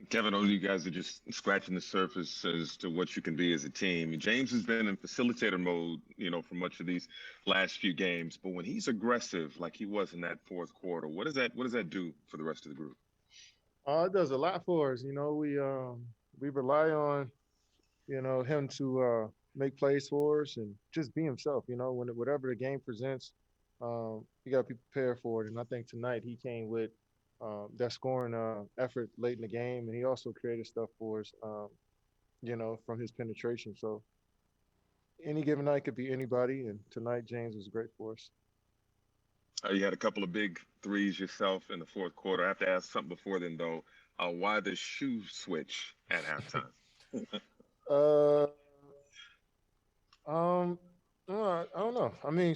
Kevin, those you guys are just scratching the surface as to what you can be as a team. James has been in facilitator mode, for much of these last few games. But when he's aggressive, like he was in that fourth quarter, what does that do for the rest of the group? It does a lot for us. We rely on him to make plays for us and just be himself. Whatever the game presents, you got to be prepared for it. And I think tonight he came with that scoring effort late in the game, and he also created stuff for us. From his penetration. So any given night could be anybody, and tonight James was great for us. You had a couple of big threes yourself in the fourth quarter. I have to ask something before then, though. Why the shoe switch at halftime? Uh, um, I don't know. I mean,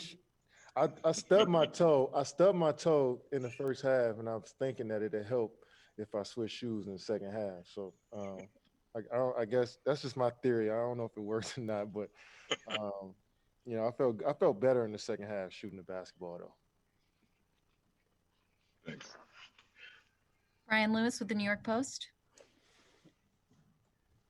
I stubbed my toe. I stubbed my toe in the first half, and I was thinking that it'd help if I switched shoes in the second half. So, I guess that's just my theory. I don't know if it works or not, but um, I felt better in the second half shooting the basketball though. Thanks. Brian Lewis with the New York Post.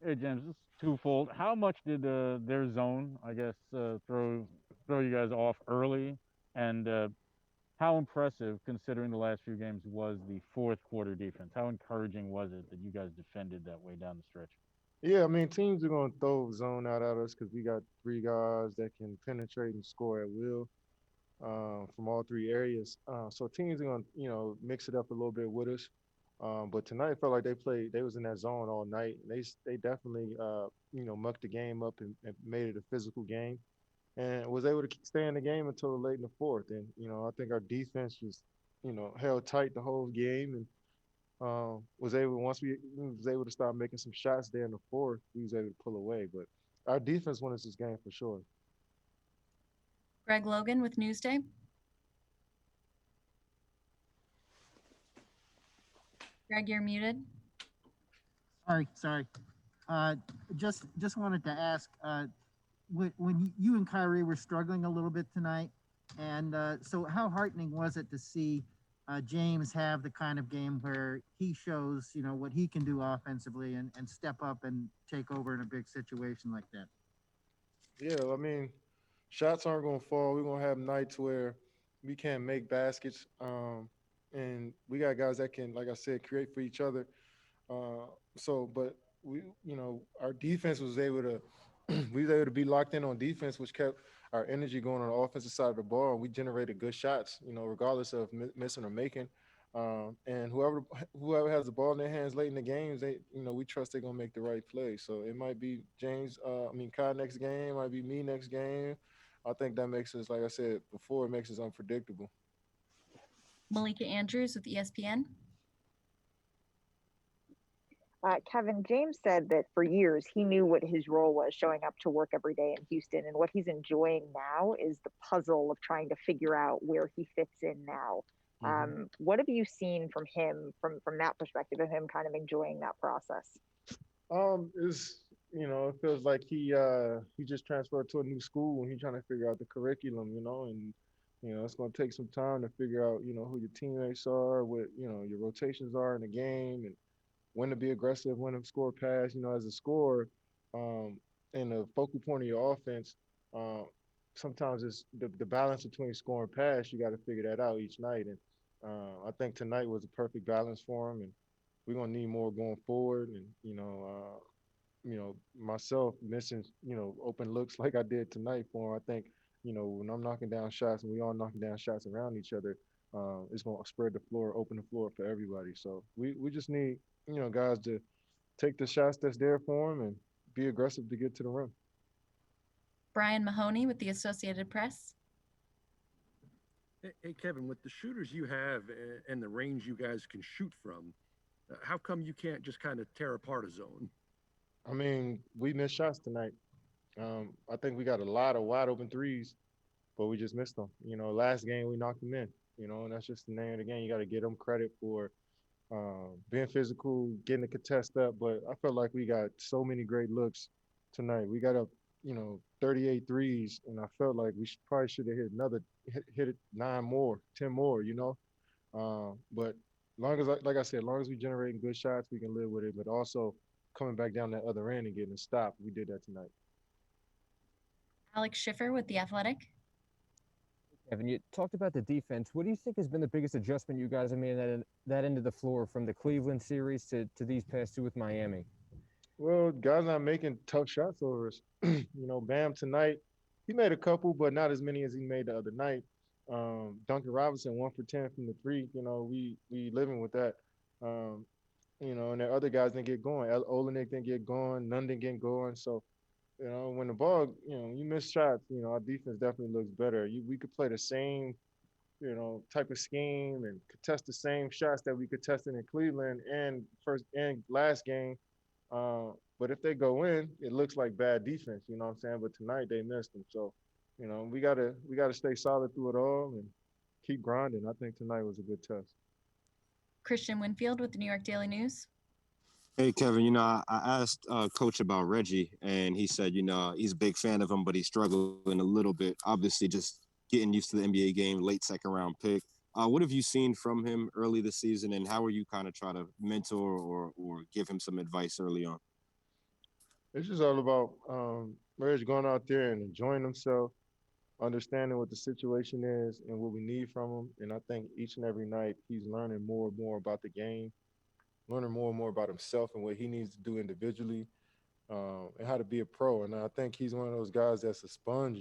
Hey James, it's twofold. How much did their zone, I guess, throw you guys off early, and how impressive, considering the last few games, was the fourth quarter defense? How encouraging was it that you guys defended that way down the stretch? Yeah, I mean, teams are going to throw zone out at us because we got three guys that can penetrate and score at will from all three areas. So teams are going to, mix it up a little bit with us. But tonight, it felt like they was in that zone all night. They definitely, mucked the game up and made it a physical game and was able to stay in the game until late in the fourth. And, I think our defense was, held tight the whole game and was able once we was able to start making some shots there in the fourth, we was able to pull away. But our defense won us this game for sure. Greg Logan with Newsday. Greg, you're muted. Sorry. Uh, just wanted to ask, when you and Kyrie were struggling a little bit tonight, and so how heartening was it to see James have the kind of game where he shows, what he can do offensively and step up and take over in a big situation like that? Yeah, I mean, shots aren't gonna fall. We're gonna have nights where we can't make baskets. And we got guys that can, like I said, create for each other. But our defense was able to, we was able to be locked in on defense, which kept our energy going on the offensive side of the ball. And we generated good shots, regardless of missing or making. And whoever has the ball in their hands late in the games, we trust they're gonna make the right play. So it might be James, Kai next game, might be me next game. I think that makes us, like I said before, it makes us unpredictable. Malika Andrews with ESPN. Kevin, James said that for years he knew what his role was showing up to work every day in Houston. And what he's enjoying now is the puzzle of trying to figure out where he fits in now. What have you seen from him from that perspective of him kind of enjoying that process? It feels like he just transferred to a new school and he's trying to figure out the curriculum, and it's going to take some time to figure out, who your teammates are, what your rotations are in the game, and when to be aggressive, when to score pass. As a scorer, um, and the focal point of your offense, um, sometimes it's the balance between scoring and pass. You got to figure that out each night, and I think tonight was a perfect balance for him, and we're gonna need more going forward. And myself missing open looks like I did tonight for him. I think when I'm knocking down shots and we all knocking down shots around each other, it's gonna spread the floor, open the floor for everybody. So we just need guys to take the shots that's there for them and be aggressive to get to the rim. Brian Mahoney with the Associated Press. Hey, Kevin, with the shooters you have and the range you guys can shoot from, how come you can't just kind of tear apart a zone? I mean, we missed shots tonight. I think we got a lot of wide open threes, but we just missed them. Last game we knocked them in. And that's just the name of the game. You got to give them credit for being physical, getting the contest up. But I felt like we got so many great looks tonight. We got up, 38 threes, and I felt like we probably should have hit it 9 more, 10 more. But long as, like I said, as long as we generating good shots, we can live with it. But also coming back down that other end and getting a stop, we did that tonight. Alex Schiffer with The Athletic. Kevin, you talked about the defense. What do you think has been the biggest adjustment you guys have made at that end of the floor from the Cleveland series to these past two with Miami? Well, guys not making tough shots over us. Bam tonight, he made a couple, but not as many as he made the other night. Duncan Robinson, 1 for 10 from the three. We living with that. And the other guys didn't get going. Olenek didn't get going. None didn't get going. So, when the ball, you miss shots, our defense definitely looks better. We could play the same, type of scheme and contest the same shots that we contested in Cleveland and first and last game. But if they go in, it looks like bad defense, you know what I'm saying? But tonight they missed them. So, we gotta stay solid through it all and keep grinding. I think tonight was a good test. Christian Winfield with the New York Daily News. Hey, Kevin, I asked Coach about Reggie, and he said, he's a big fan of him, but he's struggling a little bit. Obviously, just getting used to the NBA game, late second-round pick. What have you seen from him early this season, and how are you kind of trying to mentor or give him some advice early on? It's just all about Reg going out there and enjoying himself, understanding what the situation is and what we need from him. And I think each and every night he's learning more and more about the game, learning more and more about himself and what he needs to do individually, and how to be a pro. And I think he's one of those guys that's a sponge.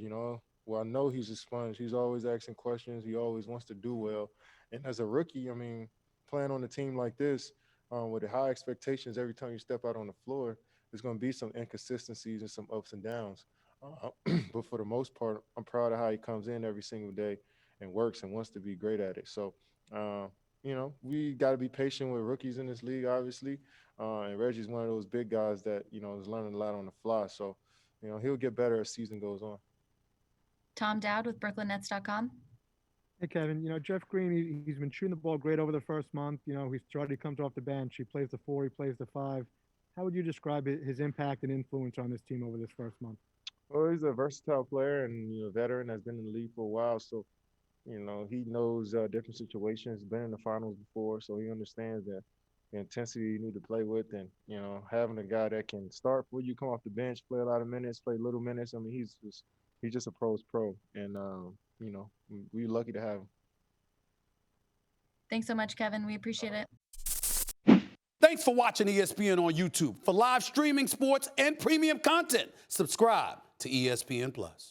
Well, I know he's a sponge. He's always asking questions. He always wants to do well. And as a rookie, I mean, playing on a team like this, with the high expectations every time you step out on the floor, there's going to be some inconsistencies and some ups and downs. But for the most part, I'm proud of how he comes in every single day and works and wants to be great at it. So, we got to be patient with rookies in this league, obviously. And Reggie's one of those big guys that, is learning a lot on the fly. So, he'll get better as season goes on. Tom Dowd with BrooklynNets.com. Hey, Kevin, Jeff Green, he's been shooting the ball great over the first month. He comes off the bench. He plays the 4, he plays the 5. How would you describe his impact and influence on this team over this first month? Well, he's a versatile player and, veteran, has been in the league for a while. So, he knows different situations, been in the finals before. So he understands that the intensity you need to play with and, having a guy that can start before you come off the bench, play a lot of minutes, play little minutes. I mean, he's just a pro's pro. And, we're lucky to have him. Thanks so much, Kevin. We appreciate it. Thanks for watching ESPN on YouTube. For live streaming sports and premium content, subscribe to ESPN+.